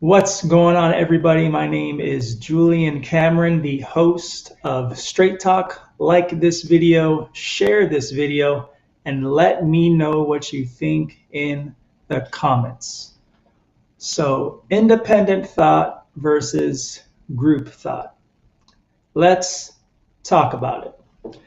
What's going on, everybody? My name is Julian Cameron, the host of Straight Talk. Like this video, share this video, and let me know what you think in the comments. So, independent thought versus group thought. Let's talk about it.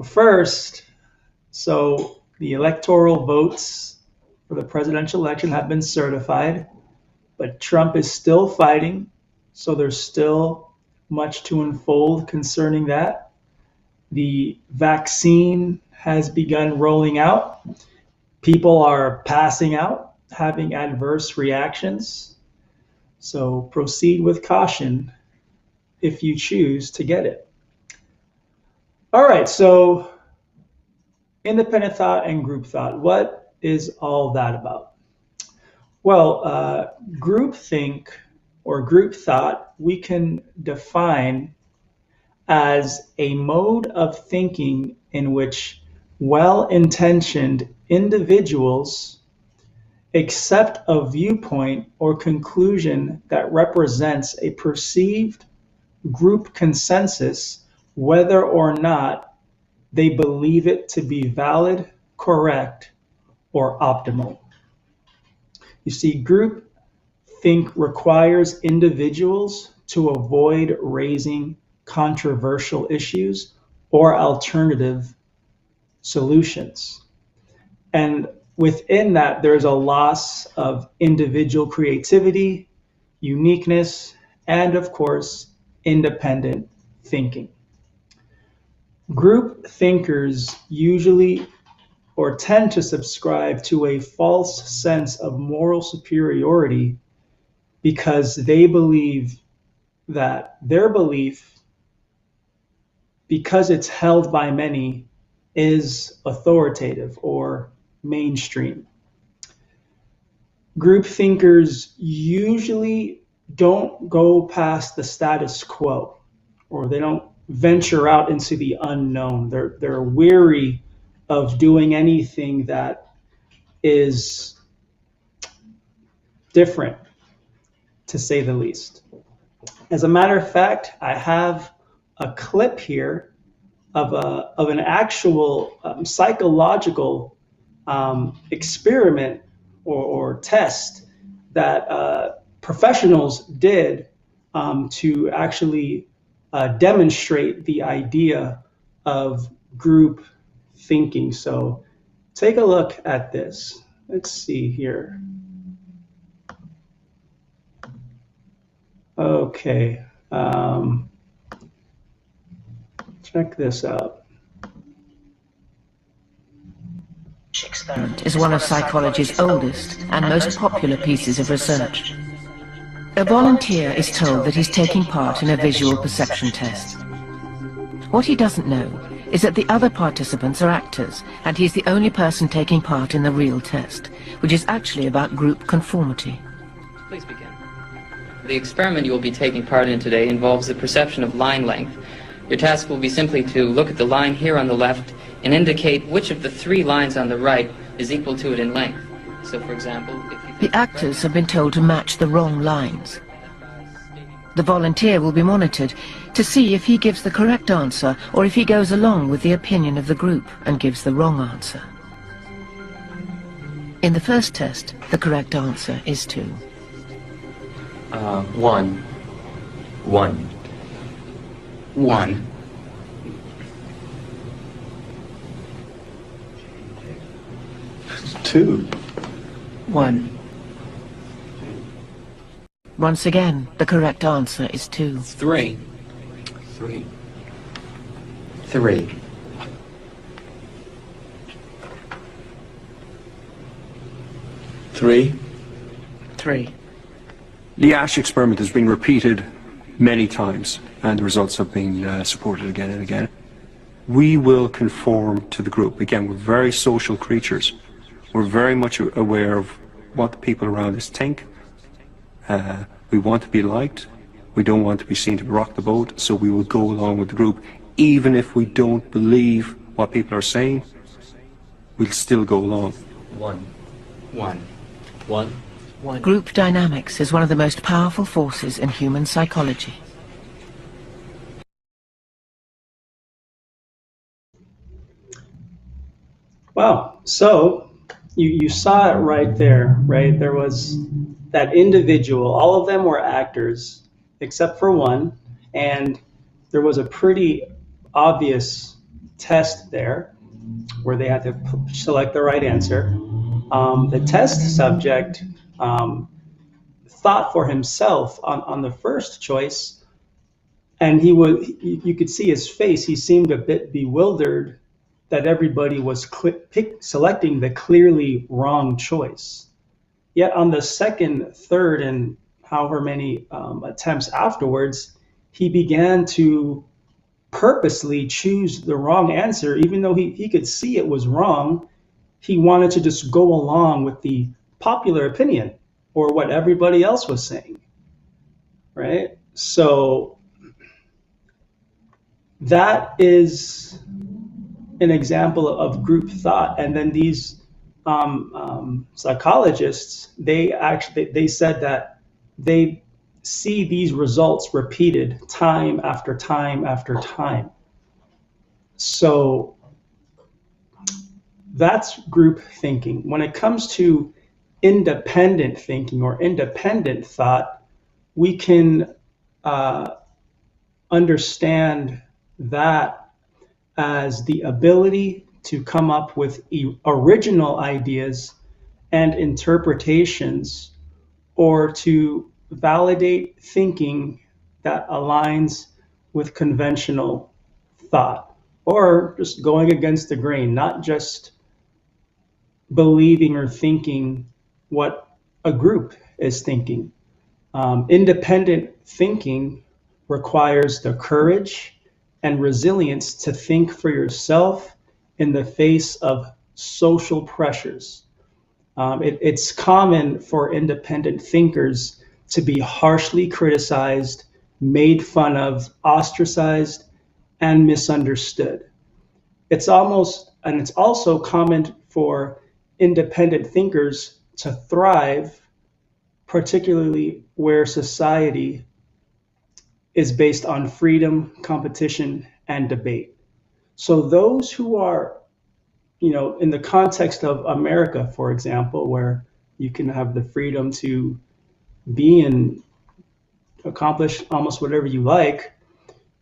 First, so the electoral votes for the presidential election have been certified. But Trump is still fighting, so there's still much to unfold concerning that. The vaccine has begun rolling out. People are passing out, having adverse reactions. So proceed with caution if you choose to get it. All right, so independent thought and group thought. What is all that about? Well, groupthink or group thought, we can define as a mode of thinking in which well-intentioned individuals accept a viewpoint or conclusion that represents a perceived group consensus, whether or not they believe it to be valid, correct, or optimal. You see, group think requires individuals to avoid raising controversial issues or alternative solutions. And within that, there's a loss of individual creativity, uniqueness, and of course, independent thinking. Group thinkers usually or tend to subscribe to a false sense of moral superiority because they believe that their belief, because it's held by many, is authoritative or mainstream. Group thinkers usually don't go past the status quo, or they don't venture out into the unknown. They're weary of doing anything that is different, to say the least. As a matter of fact, I have a clip here of an actual psychological experiment or test that professionals did to actually demonstrate the idea of group thinking. So take a look at this. Let's see here. Okay, check this out. Experiment is one of psychology's oldest and most popular pieces of research. A volunteer is told that he's taking part in a visual perception test. What he doesn't know is that the other participants are actors, and he's the only person taking part in the real test, which is actually about group conformity. Please begin. The experiment you will be taking part in today involves the perception of line length. Your task will be simply to look at the line here on the left and indicate which of the three lines on the right is equal to it in length. So, for example, if you... The actors have been told to match the wrong lines. The volunteer will be monitored to see if he gives the correct answer or if he goes along with the opinion of the group and gives the wrong answer. In the first test, the correct answer is 2. 1. 1. 1. 2. 1. Once again, the correct answer is 2. 3. 3. 3. 3. 3. The Ash experiment has been repeated many times, and the results have been supported again and again. We will conform to the group. Again, we're very social creatures. We're very much aware of what the people around us think. We want to be liked. We don't want to be seen to rock the boat, so we will go along with the group. Even if we don't believe what people are saying, we'll still go along. 1. 1. 1. Group dynamics is one of the most powerful forces in human psychology. Wow. So you saw it right there, right? There was that individual. All of them were actors, except for one. And there was a pretty obvious test there where they had to select the right answer. The test subject thought for himself on the first choice, and you could see his face. He seemed a bit bewildered that everybody was selecting the clearly wrong choice. Yet on the second, third, and however many attempts afterwards, he began to purposely choose the wrong answer, even though he could see it was wrong. He wanted to just go along with the popular opinion or what everybody else was saying, right? So that is an example of group thought. And then these psychologists, they said that they see these results repeated time after time after time. So that's group thinking. When it comes to independent thinking or independent thought, we can understand that as the ability to come up with original ideas and interpretations, or to validate thinking that aligns with conventional thought, or just going against the grain, not just believing or thinking what a group is thinking. Independent thinking requires the courage and resilience to think for yourself in the face of social pressures. It's common for independent thinkers to be harshly criticized, made fun of, ostracized, and misunderstood. It's also common for independent thinkers to thrive, particularly where society is based on freedom, competition, and debate. So those who are, in the context of America, for example, where you can have the freedom to be and accomplish almost whatever you like,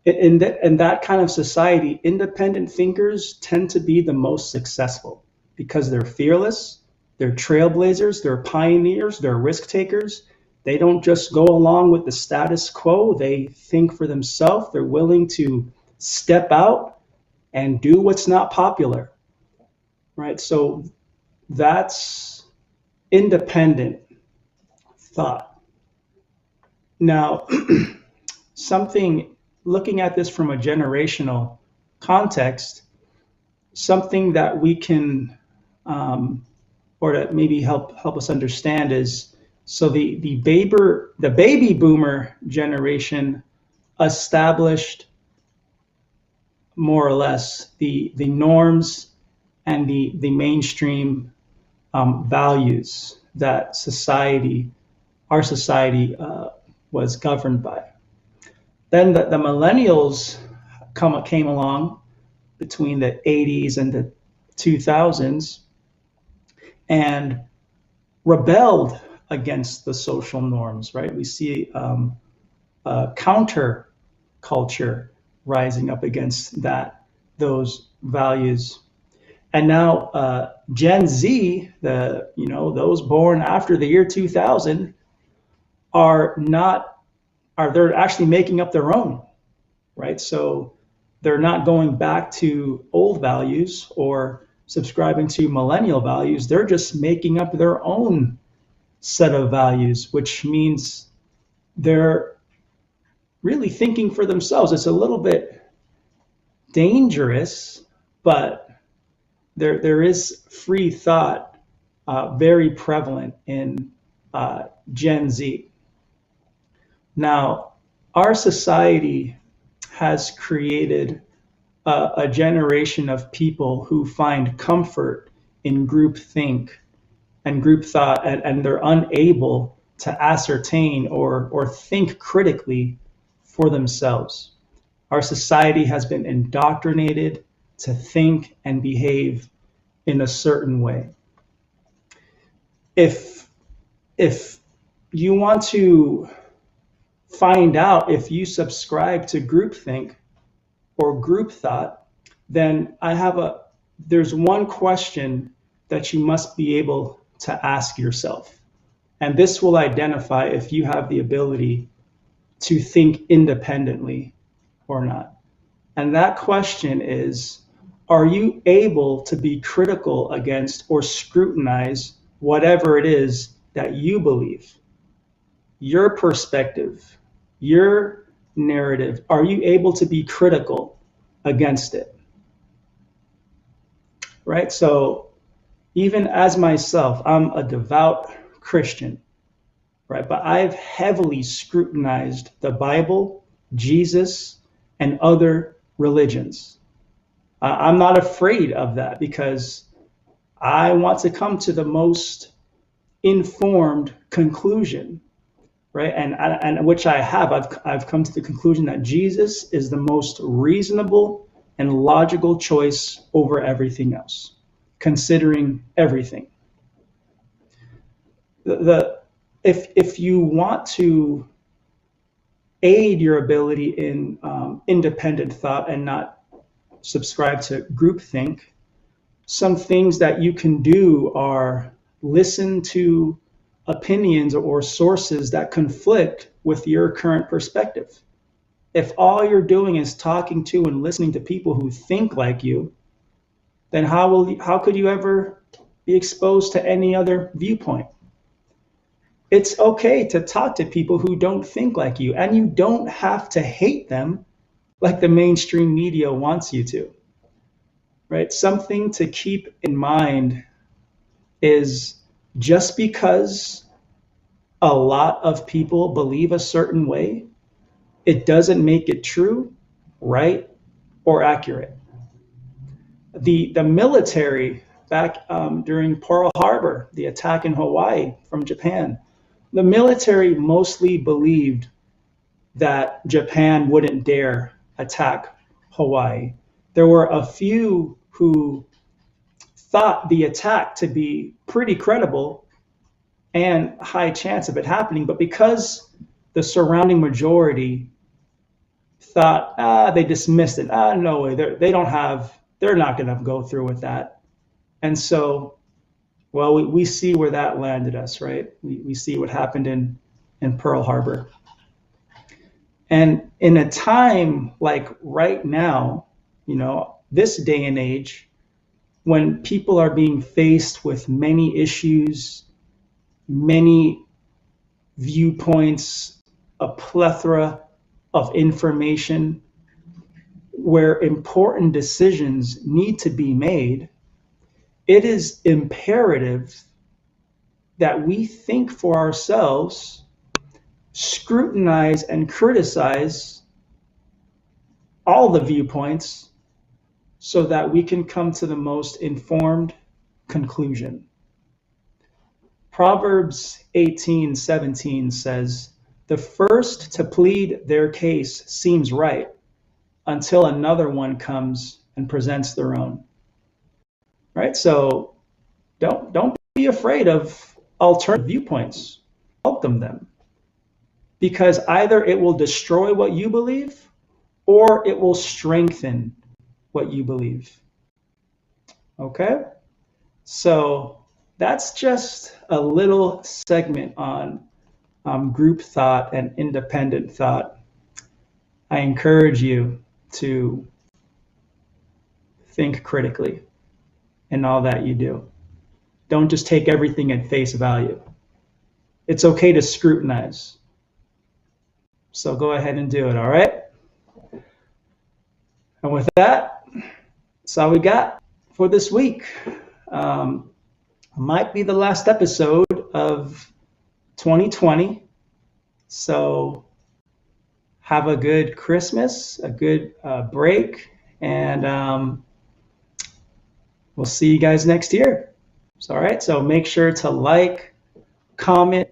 in that kind of society, independent thinkers tend to be the most successful because they're fearless, they're trailblazers, they're pioneers, they're risk takers. They don't just go along with the status quo. They think for themselves. They're willing to step out and do what's not popular, right? So that's independent thought. Now, looking at this from a generational context, something that we can, or to maybe help us understand is, so the baby boomer generation established more or less the norms and the mainstream values that our society was governed by. Then the millennials came along between the 80s and the 2000s and rebelled against the social norms, right? We see counter culture rising up against those values. And now Gen Z, those born after the year 2000, they're actually making up their own, right? So they're not going back to old values or subscribing to millennial values. They're just making up their own set of values, which means they're really thinking for themselves. It's a little bit dangerous, but there is free thought very prevalent in Gen Z. Now, our society has created a generation of people who find comfort in groupthink and group thought, and they're unable to ascertain or think critically for themselves. Our society has been indoctrinated to think and behave in a certain way. If you want to find out if you subscribe to groupthink or group thought, then there's one question that you must be able to ask yourself. And this will identify if you have the ability to think independently or not. And that question is, are you able to be critical against or scrutinize whatever it is that you believe? Your perspective, your narrative, are you able to be critical against it? Right? So even as myself, I'm a devout Christian, right? But I've heavily scrutinized the Bible, Jesus, and other religions. I'm not afraid of that because I want to come to the most informed conclusion, right? And which I have. I've come to the conclusion that Jesus is the most reasonable and logical choice over everything else, considering everything. If you want to aid your ability in independent thought and not subscribe to groupthink, some things that you can do are listen to opinions or sources that conflict with your current perspective. If all you're doing is talking to and listening to people who think like you, then how could you ever be exposed to any other viewpoint? It's okay to talk to people who don't think like you, and you don't have to hate them like the mainstream media wants you to, right? Something to keep in mind is just because a lot of people believe a certain way, it doesn't make it true, right, or accurate. The military back during Pearl Harbor, the attack in Hawaii from Japan, the military mostly believed that Japan wouldn't dare attack Hawaii. There were a few who thought the attack to be pretty credible and high chance of it happening, but because the surrounding majority thought, they dismissed it. No way, they're not going to go through with that. And so, well, we see where that landed us, right? We see what happened in Pearl Harbor. And in a time like right now, this day and age, when people are being faced with many issues, many viewpoints, a plethora of information, where important decisions need to be made, it is imperative that we think for ourselves, scrutinize and criticize all the viewpoints so that we can come to the most informed conclusion. Proverbs 18:17 says, "The first to plead their case seems right until another one comes and presents their own." Right? So don't be afraid of alternative viewpoints. Welcome them. Because either it will destroy what you believe or it will strengthen what you believe. Okay? So that's just a little segment on group thought and independent thought. I encourage you to think critically in all that you do. Don't just take everything at face value. It's okay to scrutinize. So go ahead and do it, all right? And with that, that's all we got for this week. Might be the last episode of 2020. So have a good Christmas, a good break, and we'll see you guys next year. So, all right, so make sure to like, comment,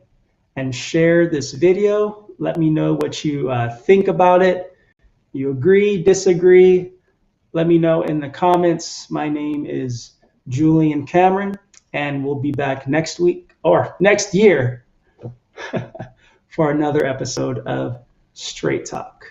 and share this video. Let me know what you think about it. You agree, disagree? Let me know in the comments. My name is Julian Cameron, and we'll be back next week or next year for another episode of Straight Talk.